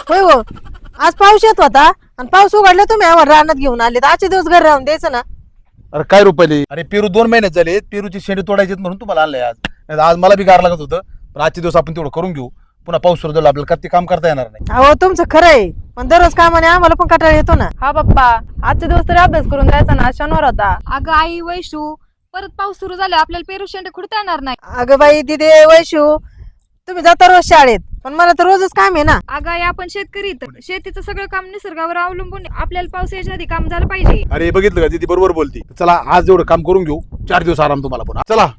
होय हो, आज पाऊस येत होता आणि पाऊस उघडला तुम्ही आम्हाला रानात घेऊन आले. तर आजचे दिवस घर राहून द्यायचं ना. अरे काय रुपये, अरे पेरू 2 महिन्यात झाले, पेरूची शेंडी तोडायची म्हणून तुम्हाला आणलंय आज. नाहीतर आज मला बी गार लागत होतं, पण आजचे दिवस आपण तेवढं करून घेऊ. पुन्हा पाऊस सुरू झाला आपल्याला ते काम करता येणार नाही. अहो तुमचं खरं आहे, पण दररोज कामाने आम्हाला पण कंटाळा येतो ना. हा पप्पा, आजचे दिवस तरी अभ्यास करून जायचा ना, शनिवार होता. अगं आई वैशू, परत पाऊस सुरू झाला आपल्याला पेरू शेंडे खुडता येणार नाही. अगं बाई दिदे वैशू, तुम्ही जाता रोज शाळेत, पण मला तर रोजच काम आहे ना. अगं आई आपण शेतकरी तर शेतीचं सगळं काम निसर्गावर अवलंबून आपल्याला पाऊस यायच्या आधी काम झालं पाहिजे. अरे बघितलं का दीदी बरोबर बोलती. चला आज एवढं काम करून घेऊ, 4 दिवस आराम तुम्हाला पुन्हा. चला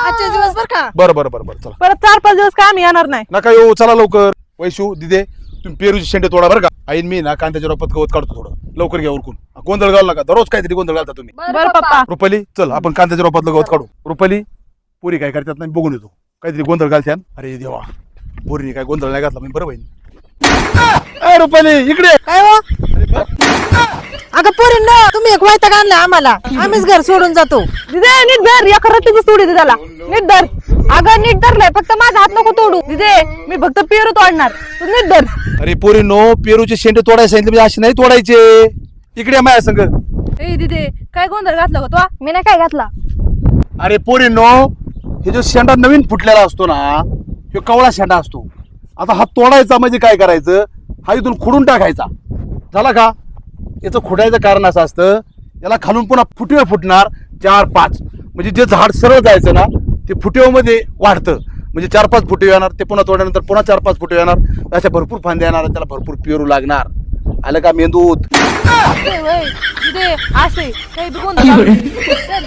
आजचे दिवस बर का. बरं चला. परत 4-5 दिवस काम येणार नाही. नका येऊ, चला लवकर. वैशू दिदे तुम्ही पेरूची शेंडे तोडा बरं का. आईन मी ना कांद्याच्या रोपात गवत काढतो थोडं. लवकर घ्या उरकून, गोंधळ घालू नका. दररोज काहीतरी गोंधळ घालता तुम्ही. बरं पप्पा. रुपाली चल आपण कांद्याच्या रोपातलं गवत काढू. रुपाली पुरी काय करतात नाही बघून येतो, काहीतरी गोंधळ घालत्यान. अरे देवा, पोरीने काय गोंधळ नाही घातला मी. बरं बहीण रुपाली इकडे. काय हो अगं पोरींनो, तुम्ही एक वायता आणला आम्हाला, आम्हीच घर सोडून जातो. दिदे नीट धर, या खरंच तोडी दे त्याला. नीट धर. अगं नीट धरलाय, फक्त माझा हात नको तोडू. दिदे मी फक्त पेरू तोडणार, तू नीट धर. अरे पोरीनो, पेरूचे शेंडे तोडायला सांगितले म्हणजे असे नाही तोडायचे. इकडे या माझ्या संग. ए दिदे, काय गोंधळ घातला का तू? मी नाही काय घातला. अरे पोरीनो, हे जो शेंडा नवीन फुटलेला असतो ना, हे कवळा शेंडा असतो. आता हा तोडायचा म्हणजे काय करायचं, हा इथून खुडून टाकायचा. झाला का? याचं खुडायचं कारण असं असतं, याला खालून पुन्हा फुटवे फुटणार 4-5, म्हणजे जे झाड सरळ जायचं ना ते फुटवेमध्ये वाढतं. म्हणजे 4-5 फुटवे येणार, ते पुन्हा तोडल्यानंतर पुन्हा 4-5 फुटवे येणार. अशा भरपूर फांद्या येणार, त्याला भरपूर पेरू लागणार. आलं का मेंदूत? दिदे असे काही बी गोंधळ घालू. चल.